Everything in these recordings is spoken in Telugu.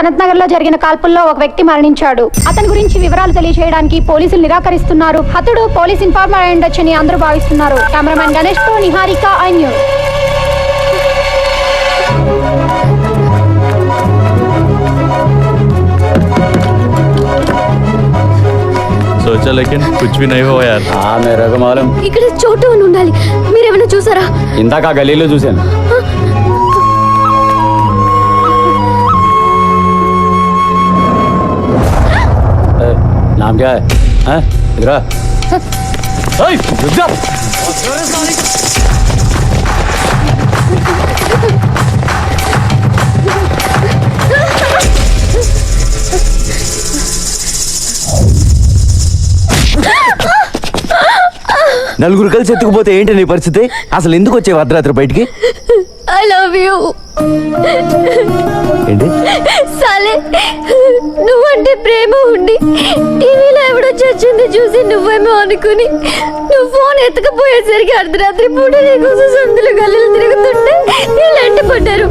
సనత్ నగర్ లో జరిగిన కాల్పుల్లో ఒక వ్యక్తి మరణించాడు. అతని గురించి వివరాలు తెలియజేయడానికి పోలీసులు నిరాకరిస్తున్నారు. హతుడు పోలీస్ ఇన్ఫార్మర్ అయి ఉండొచ్చని అందరూ భావిస్తున్నారు. కెమెరామెన్ గణేష్ తో నిహారిక, ఐ న్యూస్. सोचा लेकिन कुछ भी नहीं हुआ यार. हाँ मेरे को मालूम. ఇక్కడ చోటు అని ఉండాలి. మీరేమైనా చూసారా? ఇందాక గలీలో చూశాను. नाम क्या है? इधर आ. रुक जा. నలుగురు కలిసి ఎత్తుకుపోతే ఏంటి నీ పరిస్థితి? అసలు ఎందుకు వచ్చేవి అర్ధరాత్రి బయటికి? I love you. ఏంటి సాలే, నువ్వంటే ప్రేమ ఉండి టీవీలో ఎవడో చచ్చింది చూసి నువ్వేమో అనుకుని నువ్వు ఫోన్ ఎత్తుకపోయేసరికి అర్ధరాత్రి పూట నీకోసం సందులు గల్లీలు తిరుగుతుంటే వీళ్ళంటి పడ్డారు.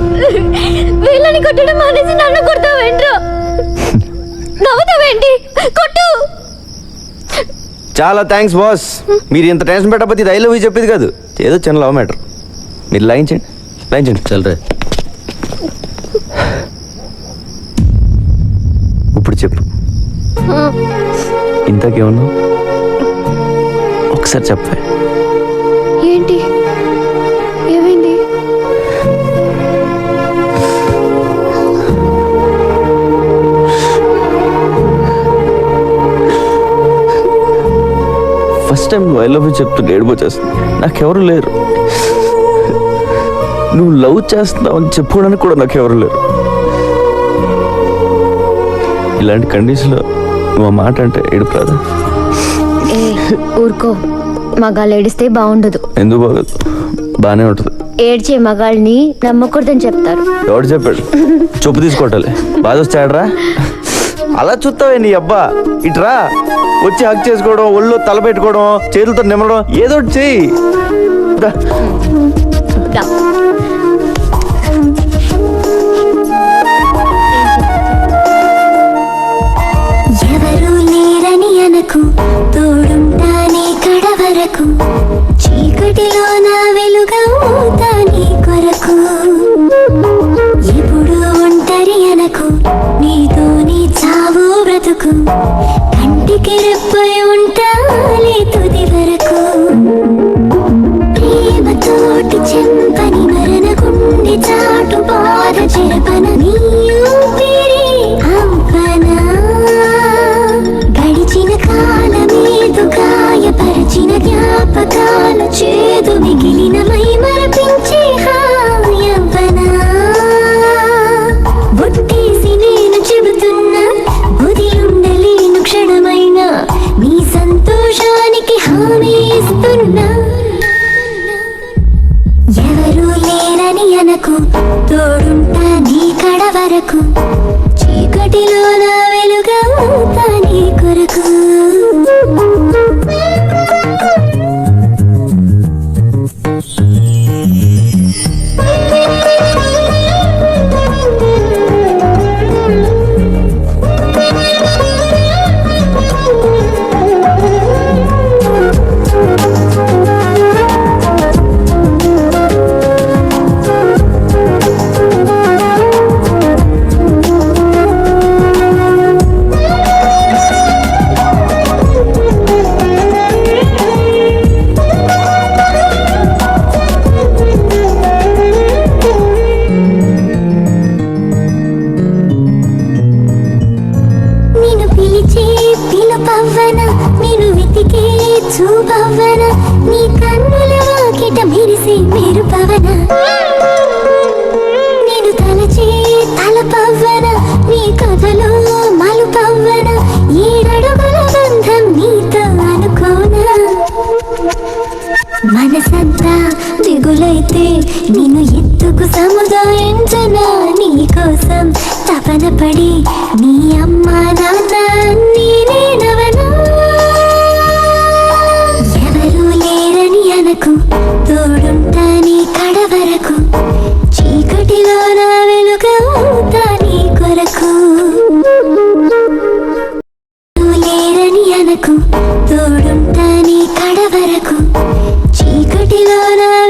వీళ్ళని కొట్టడం మానేసి నన్ను కొడతావేంట్రా? నవ్వుతావేంటి? కొట్టు. చాలా థ్యాంక్స్ బాస్. మీరు ఇంత టెన్షన్ పెట్టకపోతే ఇది ఐ లవ్ యూ చెప్పేది కాదు. ఏదో చిన్న లవ్ మ్యాటర్. మీరు లాయించండి, లాయించండి. చల్రే. ఇప్పుడు చెప్పు, ఇంతకేమన్నా ఒకసారి చెప్పే. ఏంటి ఏమైంది? ఫస్ట్ టైం నువ్వు ఐ లవ్ యూ చెప్తుంటే ఏడిపోచేస్తుంది. నాకెవరు లేరు. నువ్వు లవ్ చేస్తున్నావు అని చెప్పుకోవడానికి కూడా నాకెవరు లేరు. ఇలాంటి కండిషన్లో నువ్వు ఆ మాట అంటే ఏడుపు రాదా? ఊరుకో, మగాళ్ళు ఏడిస్తే బాగుండదు. ఎందుకు బాగోదు? బాగానే ఉంటుంది. ఏడ్చే మగాళ్ళని నమ్మకూడదని చెప్తారు. ఎవడు చెప్పాడు? చెప్పు తీసుకోవటాలి. బాధ వస్తాడరా? అలా చూస్తావే నీ అబ్బా. ఇట్రా వచ్చి హక్ చేసుకోవడం, ఒళ్ళు తల పెట్టుకోవడం, చేతులతో నిమ్మడం, ఏదో ఒకటి చెయ్యి. ఎవరు లేరని అనకు, తోడుంటానే కడవరకు, చీకటిలో నా వెలుగవుతా నీ కొరకు. ఎప్పుడు ఒంటరి అనకు, నీతో నీ చావు బ్రతుకు, కంటికి రెప్పై ఉంటాలే తుది వరకు. ప్రేమతోటి చెంపని మరణ గుండె చాటు బాధ చెరపన నీ ఊపిరి అంపనా. గడిచిన కాలమేదు గాయపరచిన జ్ఞాపకాలు చేదు మిగిలిన మై మరపించే హాయవ్వనా. బొట్టేసి నేను చెబుతున్నా, వదిలుండలేను క్షణమైనా, నీ సంతోషానికి హామీ ఇస్తున్నా. ఎవరు లేరని అనకు, తోడుంటా నీ కడ వరకు, చీకటిలో నా వెలుగవుతా నీ కొరకు. చూపవ్వన నీ కన్నుల వాకిట మెరిసే మెరుపవన. నేను తలచే తలపవ్వన నీ కథలో మలుపవ్వన. ఏడడుగుల బంధం నీతో అనుకోనా. మనసంతా దిగులైతే నిన్ను ఎత్తుకు సముదాయించనా. నీ కోసం తపన పడి నీ అమ్మ నాన్న నేనవనా. తోడుంటా నీ కడ వరకు, చీకటిలో నా వెలుగవుతా నీ కొరకు. తనకు తోడుంటాని కడవరకు చీకటిలో నా